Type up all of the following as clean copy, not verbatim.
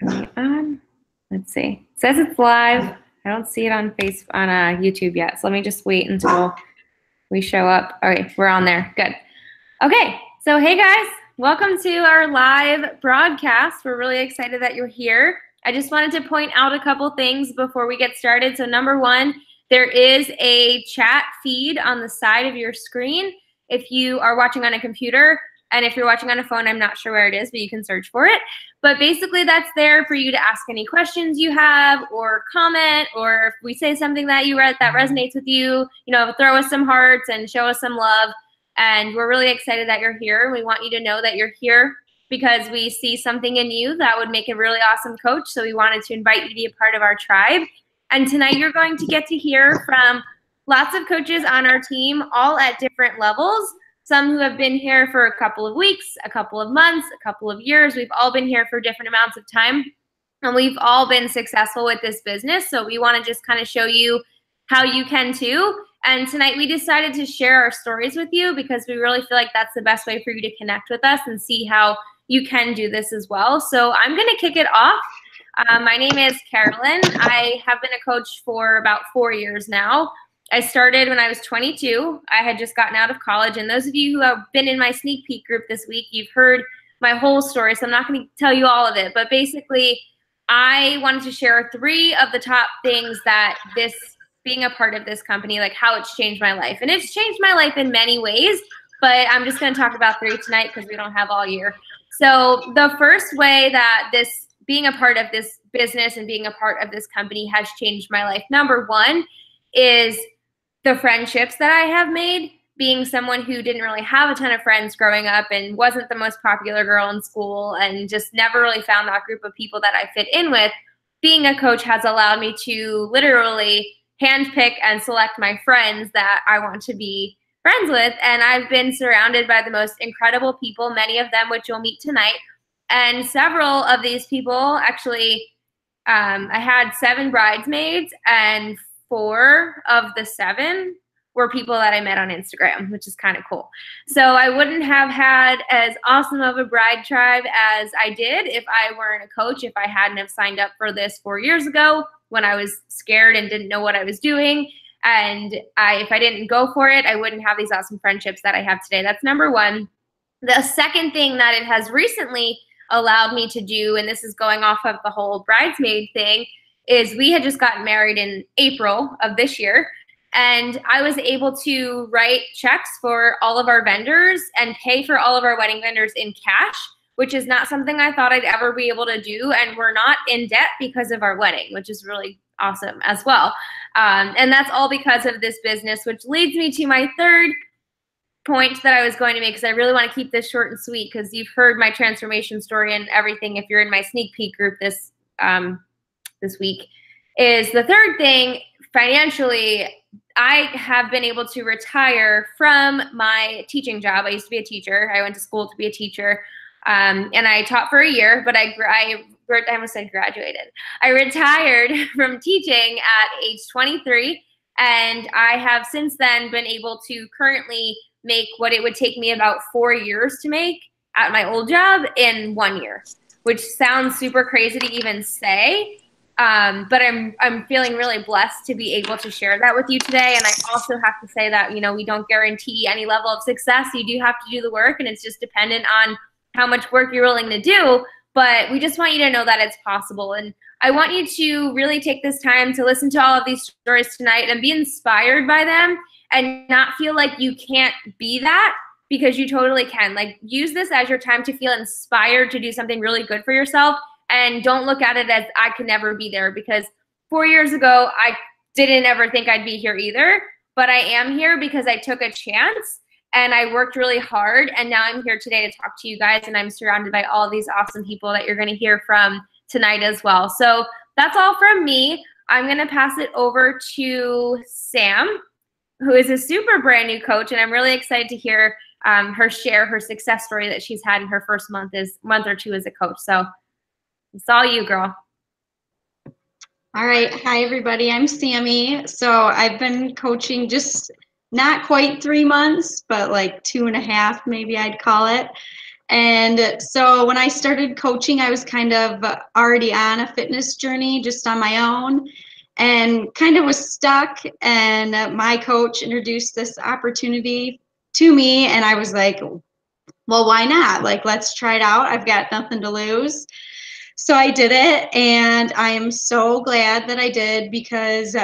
Let's see. It says it's live. I don't see it on YouTube yet. So let me just wait until we show up. All right, we're on there. Good. Okay, so hey guys, welcome to our live broadcast. We're really excited that you're here. I just wanted to point out a couple things before we get started. So number one, there is a chat feed on the side of your screen if you are watching on a computer. And if you're watching on a phone, I'm not sure where it is, but you can search for it. But basically that's there for you to ask any questions you have or comment, or if we say something that that resonates with you, throw us some hearts and show us some love. And we're really excited that you're here. We want you to know that you're here because we see something in you that would make a really awesome coach. So we wanted to invite you to be a part of our tribe. And tonight you're going to get to hear from lots of coaches on our team, all at different levels. Some who have been here for a couple of weeks, a couple of months, a couple of years. We've all been here for different amounts of time. And we've all been successful with this business. So we want to just kind of show you how you can too. And tonight we decided to share our stories with you because we really feel like that's the best way for you to connect with us and see how you can do this as well. So I'm going to kick it off. My name is Carolyn. I have been a coach for about 4 years now. I started when I was 22. I had just gotten out of college. And those of you who have been in my sneak peek group this week, you've heard my whole story. So I'm not going to tell you all of it. But basically, I wanted to share 3 of the top things that being a part of this company, like how it's changed my life. And it's changed my life in many ways. But I'm just going to talk about 3 tonight because we don't have all year. So the first way that being a part of this business and being a part of this company has changed my life, number one, is the friendships that I have made. Being someone who didn't really have a ton of friends growing up and wasn't the most popular girl in school and just never really found that group of people that I fit in with, being a coach has allowed me to literally handpick and select my friends that I want to be friends with. And I've been surrounded by the most incredible people, many of them which you'll meet tonight. And several of these people, actually, I had 7 bridesmaids, and 4 of the 7 were people that I met on Instagram, which is kind of cool. So I wouldn't have had as awesome of a bride tribe as I did if I weren't a coach, if I hadn't have signed up for this 4 years ago when I was scared and didn't know what I was doing. And if I didn't go for it, I wouldn't have these awesome friendships that I have today. That's number one. The second thing that it has recently allowed me to do, and this is going off of the whole bridesmaid thing, is we had just gotten married in April of this year, and I was able to write checks for all of our vendors and pay for all of our wedding vendors in cash, which is not something I thought I'd ever be able to do, and we're not in debt because of our wedding, which is really awesome as well. And that's all because of this business, which leads me to my third point that I was going to make, because I really want to keep this short and sweet, because you've heard my transformation story and everything if you're in my sneak peek group this week. Is the third thing, financially, I have been able to retire from my teaching job. I used to be a teacher. I went to school to be a teacher, and I taught for a year, but I almost said graduated. I retired from teaching at age 23, and I have since then been able to currently make what it would take me about 4 years to make at my old job in 1 year, which sounds super crazy to even say. But I'm feeling really blessed to be able to share that with you today. And I also have to say that, we don't guarantee any level of success. You do have to do the work, and it's just dependent on how much work you're willing to do. But we just want you to know that it's possible. And I want you to really take this time to listen to all of these stories tonight and be inspired by them and not feel like you can't be that, because you totally can. Like, use this as your time to feel inspired to do something really good for yourself. And don't look at it as I could never be there, because 4 years ago, I didn't ever think I'd be here either. But I am here because I took a chance and I worked really hard. And now I'm here today to talk to you guys. And I'm surrounded by all these awesome people that you're going to hear from tonight as well. So that's all from me. I'm going to pass it over to Sam, who is a super brand new coach. And I'm really excited to hear her share her success story that she's had in her first month or two as a coach. So it's all you, girl. All right. Hi, everybody. I'm Sammy. So I've been coaching just not quite 3 months, but like 2.5, maybe I'd call it. And so when I started coaching, I was kind of already on a fitness journey just on my own and kind of was stuck. And my coach introduced this opportunity to me, and I was like, well, why not? Like, let's try it out. I've got nothing to lose. So I did it, and I am so glad that I did, because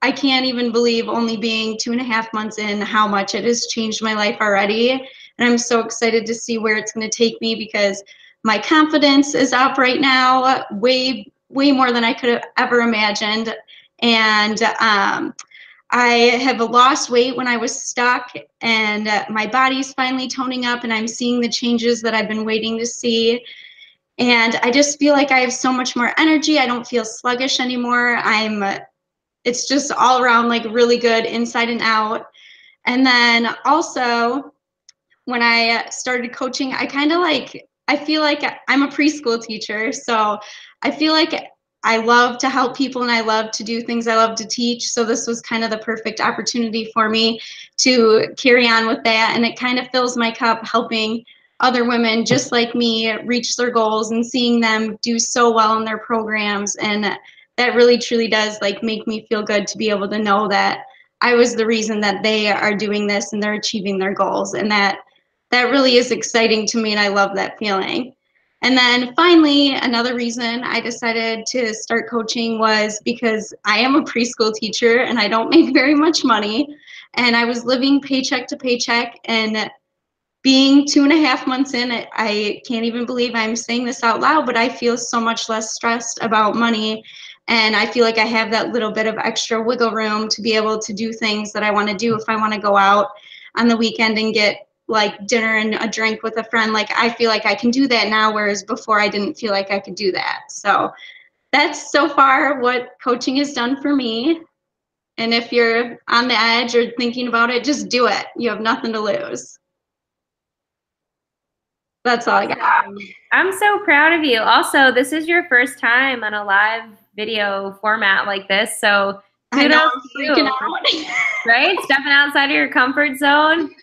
I can't even believe, only being 2.5 months in, how much it has changed my life already. And I'm so excited to see where it's going to take me, because my confidence is up right now, way more than I could have ever imagined. And I have lost weight when I was stuck, and my body's finally toning up, and I'm seeing the changes that I've been waiting to see. And I just feel like I have so much more energy. I don't feel sluggish anymore. It's just all around like really good inside and out. And then also, when I started coaching, I feel like I'm a preschool teacher. So I feel like I love to help people, and I love to do things I love to teach. So this was kind of the perfect opportunity for me to carry on with that. And it kind of fills my cup, helping other women just like me reach their goals and seeing them do so well in their programs. And that really truly does like make me feel good to be able to know that I was the reason that they are doing this and they're achieving their goals. And that really is exciting to me, and I love that feeling. And then finally, another reason I decided to start coaching was because I am a preschool teacher and I don't make very much money. And I was living paycheck to paycheck, and being 2.5 months in, I can't even believe I'm saying this out loud, but I feel so much less stressed about money. And I feel like I have that little bit of extra wiggle room to be able to do things that I want to do. If I want to go out on the weekend and get like dinner and a drink with a friend, like I feel like I can do that now, whereas before I didn't feel like I could do that. So that's so far what coaching has done for me. And if you're on the edge or thinking about it, just do it. You have nothing to lose. That's all I got. I'm so proud of you. Also, this is your first time on a live video format like this, so kudos to you, right? Stepping outside of your comfort zone.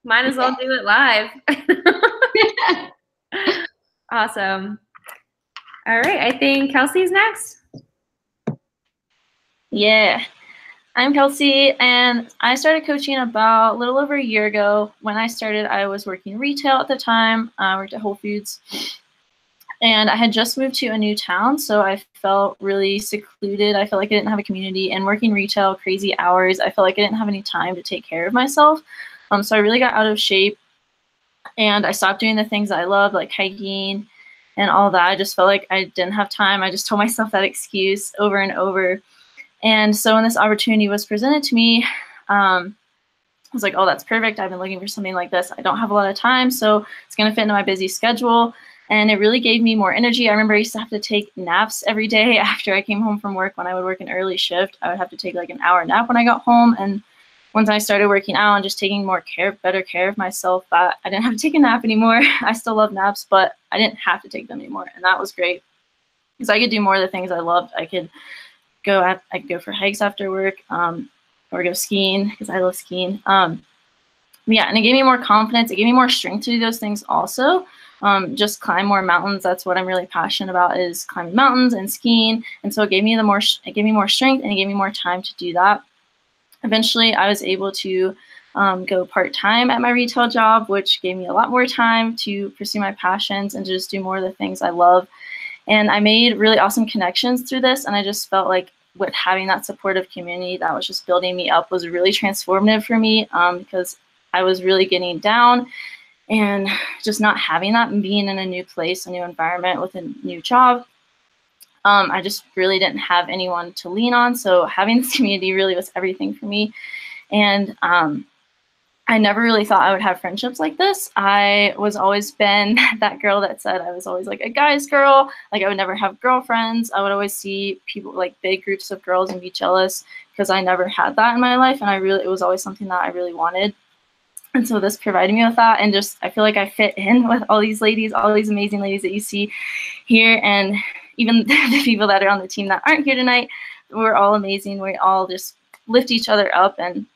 Might as well do it live. Awesome. All right, I think Kelsey's next. Yeah. I'm Kelsey, and I started coaching about a little over a year ago. When I started, I was working retail at the time. I worked at Whole Foods, and I had just moved to a new town, so I felt really secluded. I felt like I didn't have a community, and working retail, crazy hours, I felt like I didn't have any time to take care of myself. So I really got out of shape, and I stopped doing the things that I loved, like hiking and all that. I just felt like I didn't have time. I just told myself that excuse over and over. And so when this opportunity was presented to me, I was like, oh, that's perfect. I've been looking for something like this. I don't have a lot of time, so it's going to fit into my busy schedule. And it really gave me more energy. I remember I used to have to take naps every day after I came home from work. When I would work an early shift, I would have to take like an hour nap when I got home. And once I started working out and just taking better care of myself, I didn't have to take a nap anymore. I still love naps, but I didn't have to take them anymore. And that was great because I could do more of the things I loved. I could go for hikes after work, or go skiing because I love skiing. Yeah, and it gave me more confidence. It gave me more strength to do those things also. Just climb more mountains. That's what I'm really passionate about, is climbing mountains and skiing. And so it gave me more strength, and it gave me more time to do that. Eventually, I was able to go part-time at my retail job, which gave me a lot more time to pursue my passions and to just do more of the things I love. And I made really awesome connections through this, and I just felt like with having that supportive community that was just building me up was really transformative for me, because I was really getting down, and just not having that and being in a new place, a new environment with a new job, I just really didn't have anyone to lean on. So having this community really was everything for me. And I never really thought I would have friendships like this. I was always been that girl that said I was always like a guy's girl. Like I would never have girlfriends. I would always see people, like big groups of girls, and be jealous because I never had that in my life. And it was always something that I really wanted. And so this provided me with that. And just, I feel like I fit in with all these ladies, all these amazing ladies that you see here. And even the people that are on the team that aren't here tonight, we're all amazing. We all just lift each other up, and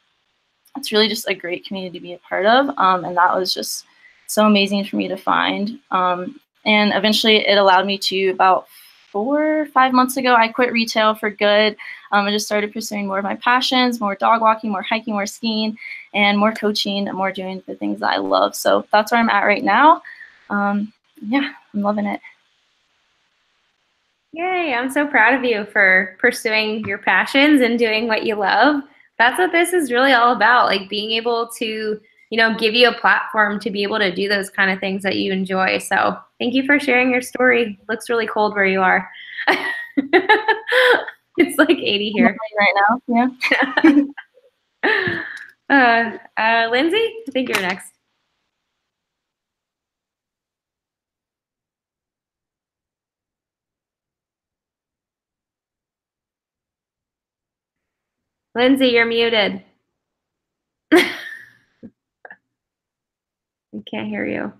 it's really just a great community to be a part of. And that was just so amazing for me to find. And eventually it allowed me to, about 4 or 5 months ago, I quit retail for good. I just started pursuing more of my passions, more dog walking, more hiking, more skiing, and more coaching, and more doing the things that I love. So that's where I'm at right now. Yeah, I'm loving it. Yay, I'm so proud of you for pursuing your passions and doing what you love. That's what this is really all about, like being able to, you know, give you a platform to be able to do those kind of things that you enjoy. So thank you for sharing your story. Looks really cold where you are. It's like 80 here. Right now, yeah. Lindsay, I think you're next. Lindsay, you're muted. I can't hear you.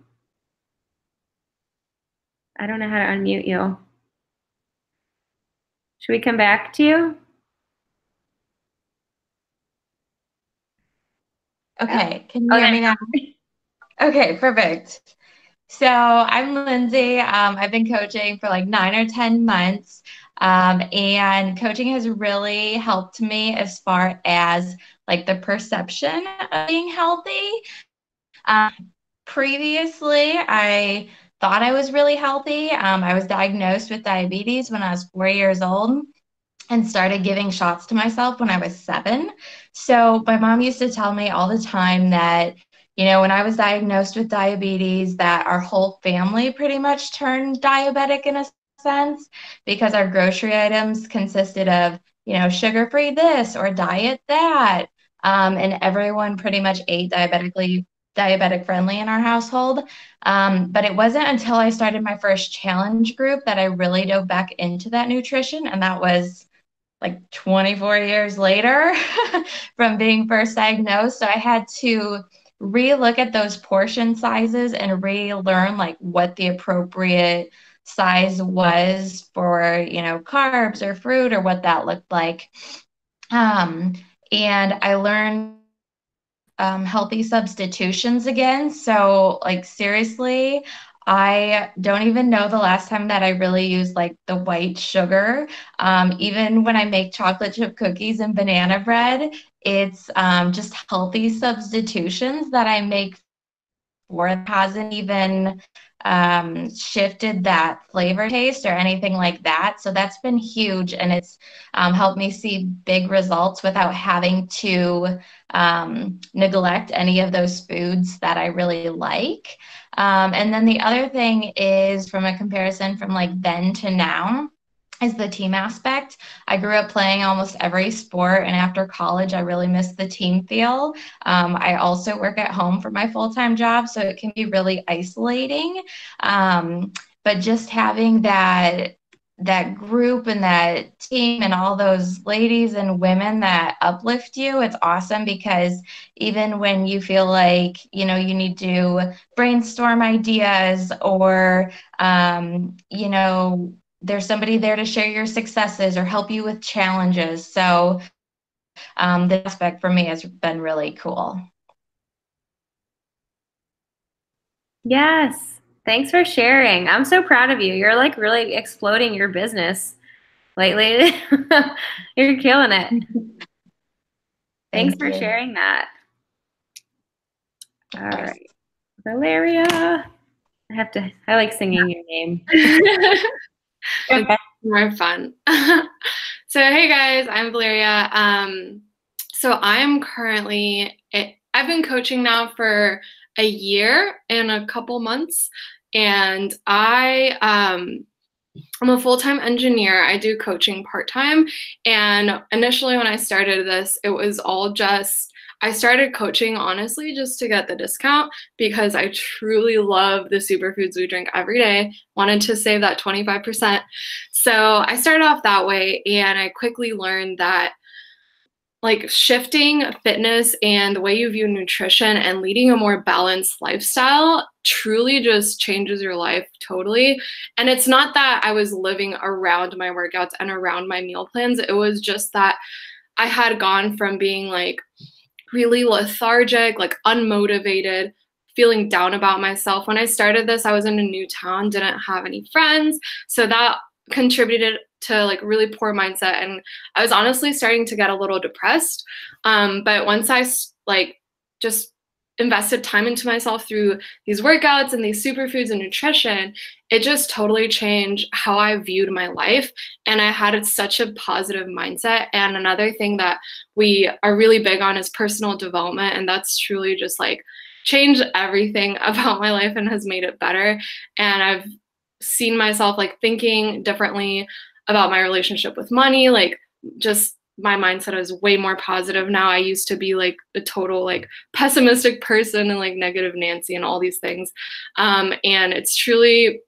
I don't know how to unmute you. Should we come back to you? Okay, can you hear me now? Okay, perfect. So I'm Lindsay. I've been coaching for like 9 or 10 months, and coaching has really helped me as far as like the perception of being healthy. Previously, I thought I was really healthy. I was diagnosed with diabetes when I was 4 years old and started giving shots to myself when I was 7. So my mom used to tell me all the time that, you know, when I was diagnosed with diabetes, that our whole family pretty much turned diabetic in a sense, because our grocery items consisted of, you know, sugar-free this or diet that. And everyone pretty much ate diabetic friendly in our household. But it wasn't until I started my first challenge group that I really dove back into that nutrition. And that was like 24 years later from being first diagnosed. So I had to relook at those portion sizes and relearn like what the appropriate size was for, you know, carbs or fruit or what that looked like. And I learned healthy substitutions again. So like seriously, I don't even know the last time that I really used like the white sugar. Even when I make chocolate chip cookies and banana bread, it's just healthy substitutions that I make for it. Hasn't even shifted that flavor taste or anything like that. So that's been huge, and it's helped me see big results without having to neglect any of those foods that I really like. And then the other thing is, from a comparison from like then to now, is the team aspect. I grew up playing almost every sport, and after college, I really missed the team feel. I also work at home for my full-time job, so it can be really isolating. But just having that group and that team and all those ladies and women that uplift you, it's awesome, because even when you feel like, you know, you need to brainstorm ideas or, you know, there's somebody there to share your successes or help you with challenges. So the aspect for me has been really cool. Yes. Thanks for sharing. I'm so proud of you. You're like really exploding your business lately. You're killing it. Thanks for sharing that. All right. Valeria. I like singing your name. It's more fun. So hey guys, I'm Valeria. So I'm currently, I've been coaching now for a year and a couple months, and I'm a full-time engineer. I do coaching part-time, and initially when I started this, it was all just, I started coaching honestly just to get the discount, because I truly love the superfoods we drink every day. Wanted to save that 25%. So I started off that way, and I quickly learned that like shifting fitness and the way you view nutrition and leading a more balanced lifestyle truly just changes your life totally. And it's not that I was living around my workouts and around my meal plans. It was just that I had gone from being like really lethargic, like unmotivated, feeling down about myself. When I started this, I was in a new town, didn't have any friends. So that contributed to like really poor mindset. And I was honestly starting to get a little depressed. But once I like just invested time into myself through these workouts and these superfoods and nutrition, it just totally changed how I viewed my life. And I had such a positive mindset. And another thing that we are really big on is personal development. And that's truly just like changed everything about my life and has made it better. And I've seen myself like thinking differently about my relationship with money, like just my mindset is way more positive now. I used to be like a total like pessimistic person and like negative Nancy and all these things. And it's truly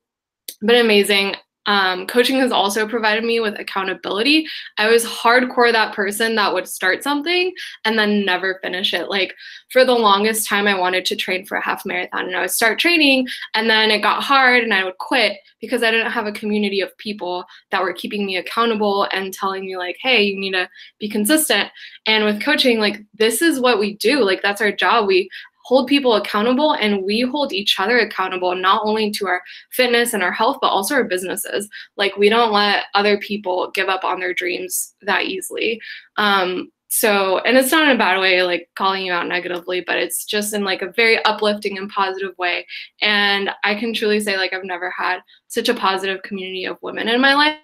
been amazing. Coaching has also provided me with accountability. I was hardcore that person that would start something and then never finish it. Like for the longest time, I wanted to train for a half marathon and I would start training and then it got hard and I would quit because I didn't have a community of people that were keeping me accountable and telling me like, hey, you need to be consistent. And with coaching, like this is what we do. Like that's our job. We hold people accountable and we hold each other accountable, not only to our fitness and our health, but also our businesses. Like we don't let other people give up on their dreams that easily. And it's not in a bad way, like calling you out negatively, but it's just in like a very uplifting and positive way. And I can truly say like I've never had such a positive community of women in my life.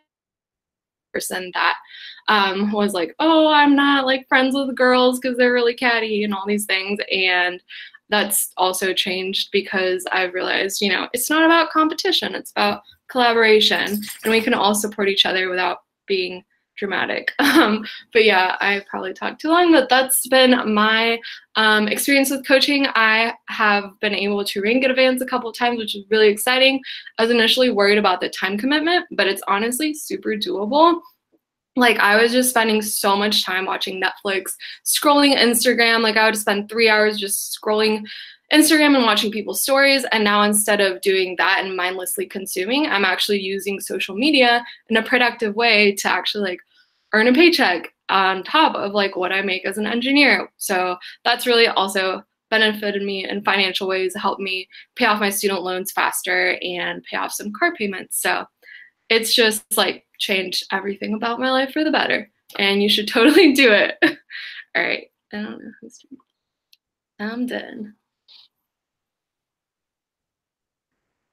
Person that was like, oh, I'm not like friends with girls because they're really catty and all these things. And that's also changed because I've realized, you know, it's not about competition, it's about collaboration, and we can all support each other without being dramatic. But yeah, I probably talked too long, but that's been my experience with coaching. I have been able to rank at Advance a couple of times, which is really exciting. I was initially worried about the time commitment, but it's honestly super doable. Like I was just spending so much time watching Netflix, scrolling Instagram. Like I would spend 3 hours just scrolling Instagram and watching people's stories. And now instead of doing that and mindlessly consuming, I'm actually using social media in a productive way to actually like earn a paycheck on top of like what I make as an engineer. So that's really also benefited me in financial ways, helped me pay off my student loans faster and pay off some car payments. So it's just like changed everything about my life for the better. And you should totally do it. All right. I don't know who's doing. I'm done.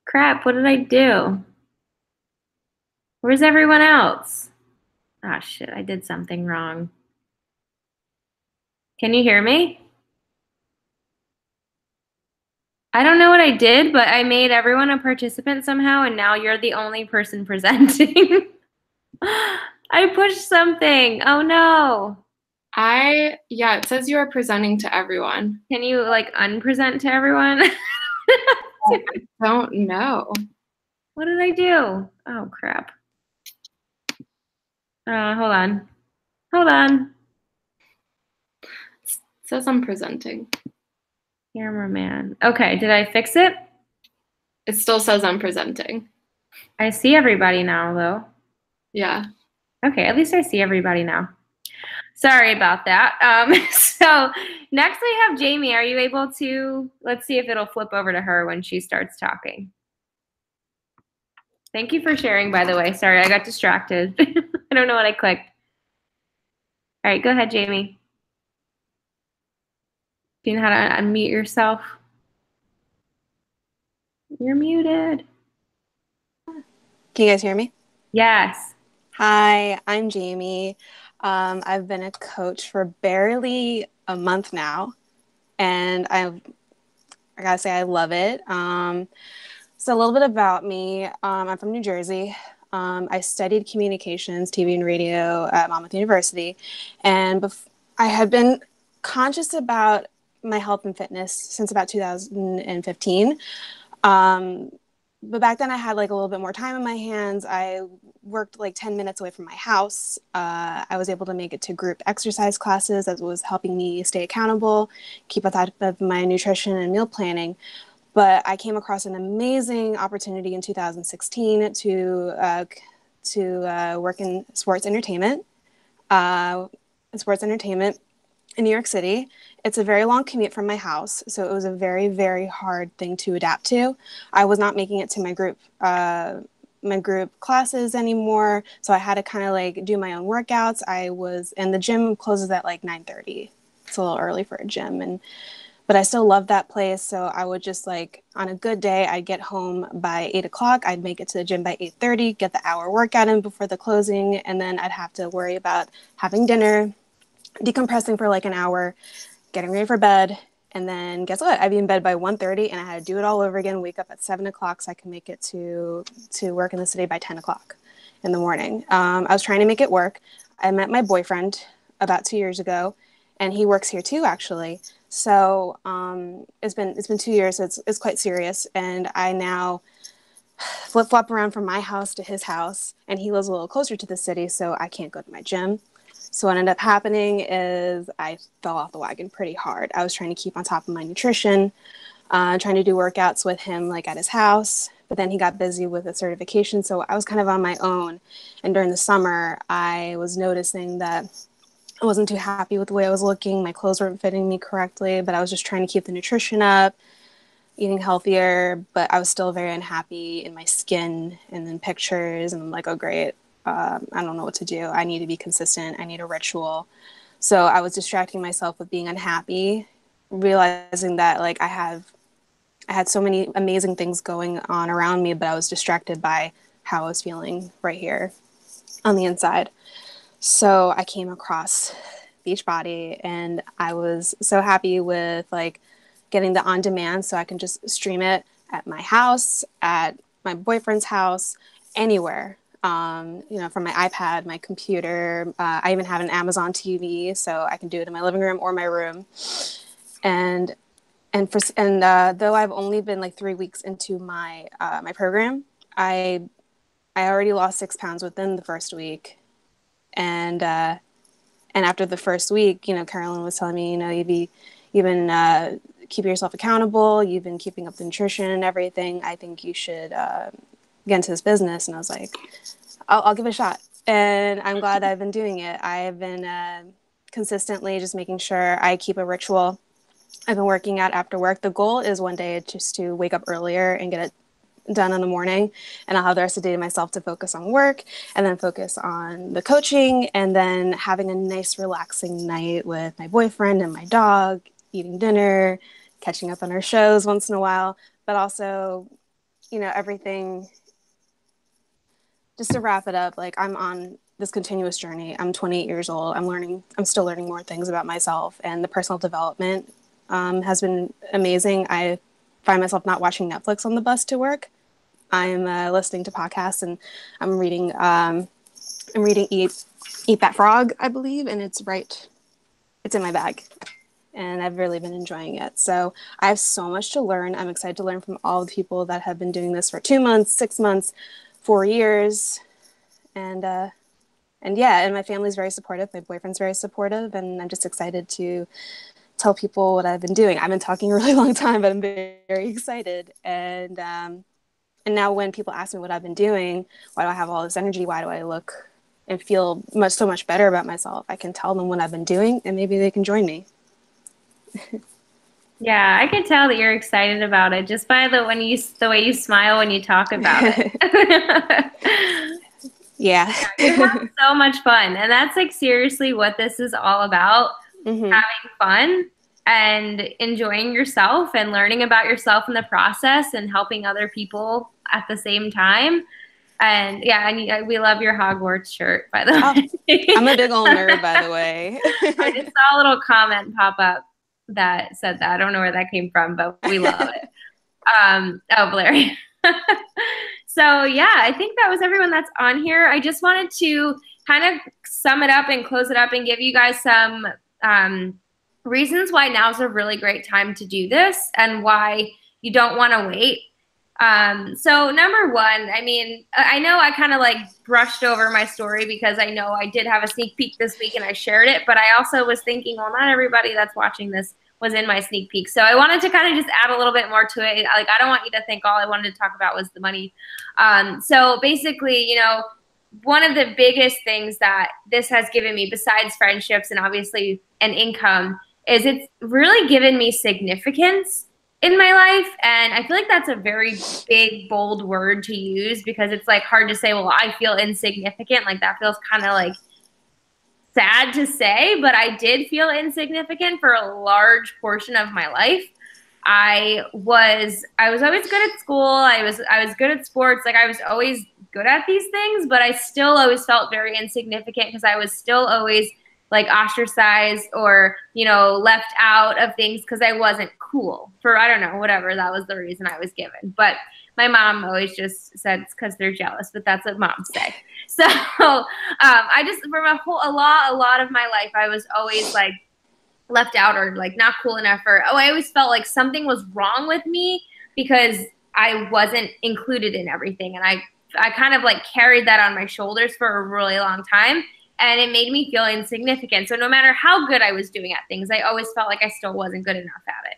Crap, what did I do? Where's everyone else? Ah, shit, I did something wrong. Can you hear me? I don't know what I did, but I made everyone a participant somehow, and now you're the only person presenting. I pushed something. Oh no. Yeah, it says you are presenting to everyone. Can you like unpresent to everyone? I don't know. What did I do? Oh crap. Hold on. Hold on. It says I'm presenting. Cameraman. Okay, did I fix it? It still says I'm presenting. I see everybody now though. Yeah. Okay, at least I see everybody now. Sorry about that. So next we have Jamie. Are you able to, let's see if it'll flip over to her when she starts talking. Thank you for sharing, by the way. Sorry, I got distracted. I don't know what I clicked. All right, go ahead, Jamie. Do you know how to unmute yourself? You're muted. Can you guys hear me? Yes. Hi, I'm Jamie. I've been a coach for barely a month now, and I gotta say I love it. So a little bit about me. I'm from New Jersey. I studied communications, TV and radio at Monmouth University, and I had been conscious about my health and fitness since about 2015. But back then I had like a little bit more time in my hands. I worked like 10 minutes away from my house. I was able to make it to group exercise classes that was helping me stay accountable, keep on top of my nutrition and meal planning. But I came across an amazing opportunity in 2016 to work in sports entertainment. in New York City. It's a very long commute from my house, so it was a very, very hard thing to adapt to. I was not making it to my group classes anymore, so I had to kind of like do my own workouts. And the gym closes at like 9:30. It's a little early for a gym, but I still love that place. So I would just like, on a good day, I'd get home by 8 o'clock. I'd make it to the gym by 8:30, get the hour workout in before the closing. And then I'd have to worry about having dinner, decompressing for like an hour, getting ready for bed. And then guess what? I'd be in bed by 1:30, and I had to do it all over again, wake up at 7 o'clock so I can make it to work in the city by 10 o'clock in the morning. I was trying to make it work. I met my boyfriend about 2 years ago, and he works here too, actually. So it's been 2 years. So it's quite serious, and I now flip flop around from my house to his house, and he lives a little closer to the city, so I can't go to my gym. So what ended up happening is I fell off the wagon pretty hard. I was trying to keep on top of my nutrition, trying to do workouts with him like at his house, but then he got busy with a certification, so I was kind of on my own. And during the summer, I was noticing that I wasn't too happy with the way I was looking. My clothes weren't fitting me correctly, but I was just trying to keep the nutrition up, eating healthier, but I was still very unhappy in my skin and in pictures. And I'm like, oh, great. I don't know what to do. I need to be consistent. I need a ritual. So I was distracting myself with being unhappy, realizing that like I had so many amazing things going on around me, but I was distracted by how I was feeling right here on the inside. So I came across Beachbody, and I was so happy with like getting the on demand, so I can just stream it at my house, at my boyfriend's house, anywhere. From my iPad, my computer. I even have an Amazon TV, so I can do it in my living room or my room. And though I've only been like 3 weeks into my my program, I already lost 6 pounds within the first week. And after the first week, Carolyn was telling me, you've been keeping yourself accountable. You've been keeping up the nutrition and everything. I think you should get into this business. And I was like, I'll give it a shot. And I'm glad I've been doing it. I've been consistently just making sure I keep a ritual. I've been working out after work. The goal is one day just to wake up earlier and get it done in the morning, and I'll have the rest of the day to myself to focus on work and then focus on the coaching, and then having a nice relaxing night with my boyfriend and my dog, eating dinner, catching up on our shows once in a while, but also, everything. Just to wrap it up, like I'm on this continuous journey. I'm 28 years old. I'm still learning more things about myself, and the personal development has been amazing. I find myself not watching Netflix on the bus to work. I'm listening to podcasts, and I'm reading Eat That Frog, I believe, and it's in my bag, and I've really been enjoying it. So I have so much to learn. I'm excited to learn from all the people that have been doing this for 2 months, 6 months, 4 years, and my family's very supportive. My boyfriend's very supportive, and I'm just excited to tell people what I've been doing. I've been talking a really long time, but I'm very, very excited. And now when people ask me what I've been doing, why do I have all this energy? Why do I look and feel so much better about myself? I can tell them what I've been doing, and maybe they can join me. Yeah, I can tell that you're excited about it just by the way you smile when you talk about it. Yeah. You're having so much fun. And that's like seriously what this is all about. Mm-hmm. Having fun and enjoying yourself and learning about yourself in the process and helping other people at the same time. And we love your Hogwarts shirt, by the way. I'm a big old nerd, by the way. I just saw a little comment pop up that said that. I don't know where that came from, but we love it. Blair. So yeah, I think that was everyone that's on here. I just wanted to kind of sum it up and close it up and give you guys some reasons why now's a really great time to do this and why you don't want to wait. So number one, I know I kind of like brushed over my story because I know I did have a sneak peek this week and I shared it, but I also was thinking, well, not everybody that's watching this was in my sneak peek. So I wanted to kind of just add a little bit more to it. Like, I don't want you to think all I wanted to talk about was the money. So basically, one of the biggest things that this has given me, besides friendships and obviously an income, is it's really given me significance in my life. And I feel like that's a very big, bold word to use, because it's like hard to say, well, I feel insignificant. Like that feels kind of like sad to say, but I did feel insignificant for a large portion of my life. I was always good at school. I was good at sports. Like I was always good at these things, but I still always felt very insignificant because I was still always like ostracized or, left out of things because I wasn't cool for, I don't know, whatever. That was the reason I was given. But my mom always just said it's because they're jealous, but that's what moms say. So I just, for a lot of my life, I was always like left out or like not cool enough, or I always felt like something was wrong with me because I wasn't included in everything. And I kind of like carried that on my shoulders for a really long time, and it made me feel insignificant. So no matter how good I was doing at things, I always felt like I still wasn't good enough at it.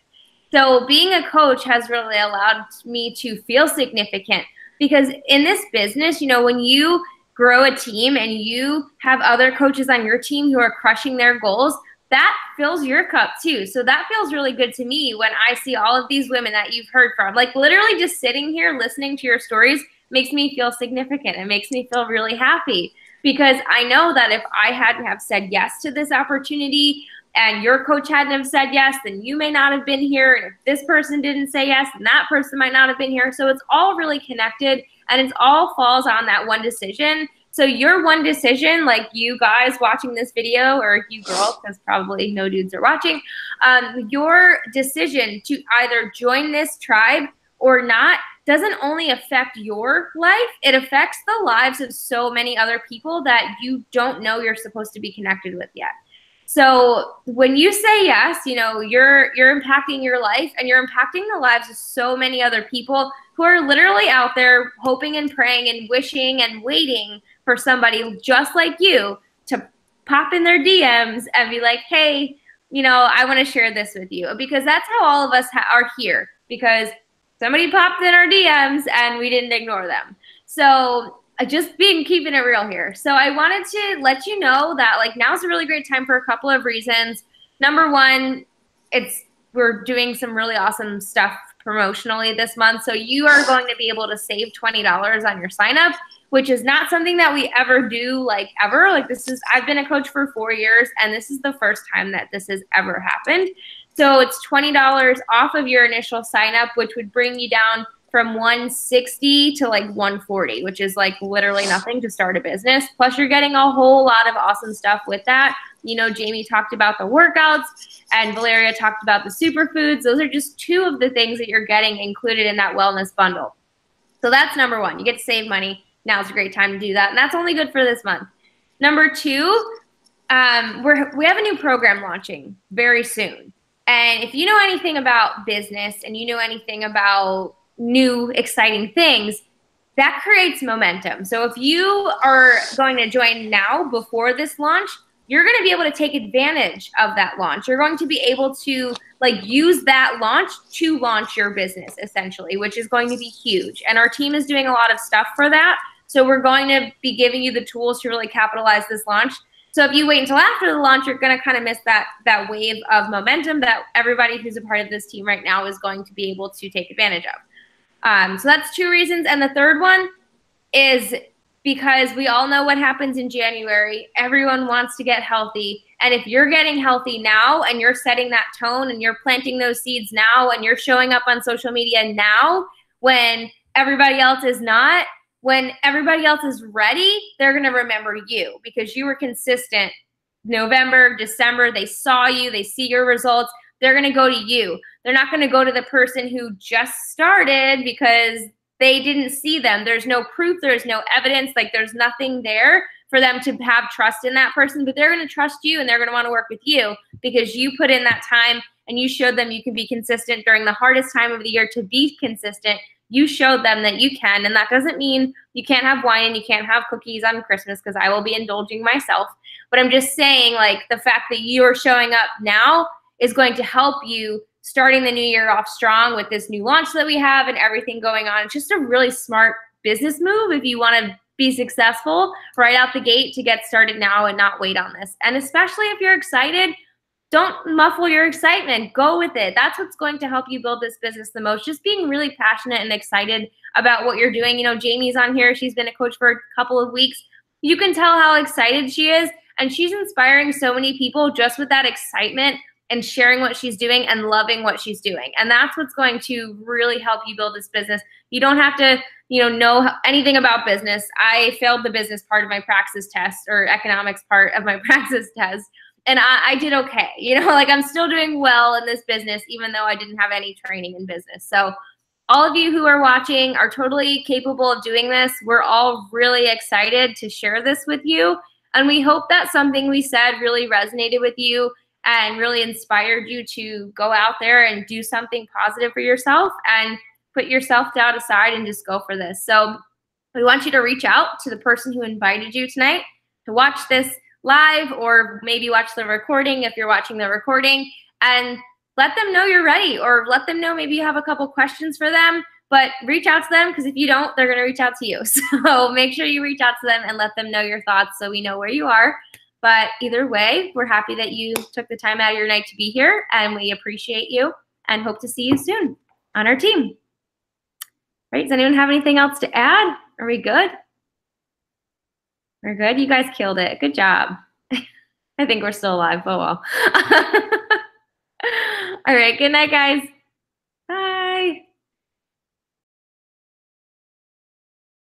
So being a coach has really allowed me to feel significant, because in this business, when you grow a team and you have other coaches on your team who are crushing their goals, that fills your cup too. So that feels really good to me when I see all of these women that you've heard from. Like literally just sitting here listening to your stories makes me feel significant. It makes me feel really happy, because I know that if I hadn't have said yes to this opportunity and your coach hadn't have said yes, then you may not have been here. And if this person didn't say yes, then that person might not have been here. So it's all really connected, and it all falls on that one decision. So your one decision, like you guys watching this video, or you girls, because probably no dudes are watching, your decision to either join this tribe or not doesn't only affect your life, it affects the lives of so many other people that you don't know you're supposed to be connected with yet. So when you say yes, you're impacting your life, and you're impacting the lives of so many other people who are literally out there hoping and praying and wishing and waiting for somebody just like you to pop in their DMs and be like, hey, I want to share this with you. Because that's how all of us are here, because somebody popped in our DMs and we didn't ignore them. So just keeping it real here. So I wanted to let you know that like now's a really great time for a couple of reasons. Number one, we're doing some really awesome stuff promotionally this month. So you are going to be able to save $20 on your sign up, which is not something that we ever do, like ever. Like I've been a coach for 4 years, and this is the first time that this has ever happened. So it's $20 off of your initial sign up, which would bring you down from $160 to like $140, which is like literally nothing to start a business. Plus you're getting a whole lot of awesome stuff with that. Jamie talked about the workouts and Valeria talked about the superfoods. Those are just two of the things that you're getting included in that wellness bundle. So that's number one. You get to save money. Now's a great time to do that. And that's only good for this month. Number two, we have a new program launching very soon. And if you know anything about business and you know anything about new exciting things, that creates momentum. So if you are going to join now before this launch, you're going to be able to take advantage of that launch. You're going to be able to like use that launch to launch your business essentially, which is going to be huge. And our team is doing a lot of stuff for that. So we're going to be giving you the tools to really capitalize this launch. So if you wait until after the launch, you're going to kind of miss that wave of momentum that everybody who's a part of this team right now is going to be able to take advantage of. So that's two reasons. And the third one is because we all know what happens in January. Everyone wants to get healthy. And if you're getting healthy now and you're setting that tone and you're planting those seeds now and you're showing up on social media now when everybody else is not, when everybody else is ready, they're going to remember you because you were consistent. November, December, they saw you, they see your results. They're going to go to you. They're not going to go to the person who just started because they didn't see them. There's no proof. There's no evidence. Like there's nothing there for them to have trust in that person, but they're going to trust you and they're going to want to work with you because you put in that time and you showed them you can be consistent during the hardest time of the year to be consistent. You showed them that you can, and that doesn't mean you can't have wine and you can't have cookies on Christmas because I will be indulging myself. But I'm just saying, like, the fact that you're showing up now is going to help you starting the new year off strong with this new launch that we have and everything going on. It's just a really smart business move if you want to be successful right out the gate, to get started now and not wait on this. And especially if you're excited, don't muffle your excitement. Go with it. That's what's going to help you build this business the most. Just being really passionate and excited about what you're doing. You know, Jamie's on here. She's been a coach for a couple of weeks. You can tell how excited she is, and she's inspiring so many people just with that excitement and sharing what she's doing and loving what she's doing. And that's what's going to really help you build this business. You don't have to, know anything about business. I failed the business part of my praxis test, or economics part of my praxis test. And I did okay. Like, I'm still doing well in this business, even though I didn't have any training in business. So all of you who are watching are totally capable of doing this. We're all really excited to share this with you. And we hope that something we said really resonated with you and really inspired you to go out there and do something positive for yourself and put your self-doubt aside and just go for this. So we want you to reach out to the person who invited you tonight to watch this live, or maybe watch the recording if you're watching the recording, and let them know you're ready, or let them know maybe you have a couple questions for them, but reach out to them, because if you don't, they're going to reach out to you. So make sure you reach out to them and let them know your thoughts so we know where you are. But either way, we're happy that you took the time out of your night to be here, and we appreciate you and hope to see you soon on our team. Right? Does anyone have anything else to add? Are we good? We're good? You guys killed it. Good job. I think we're still alive. Oh, well. All right. Good night, guys.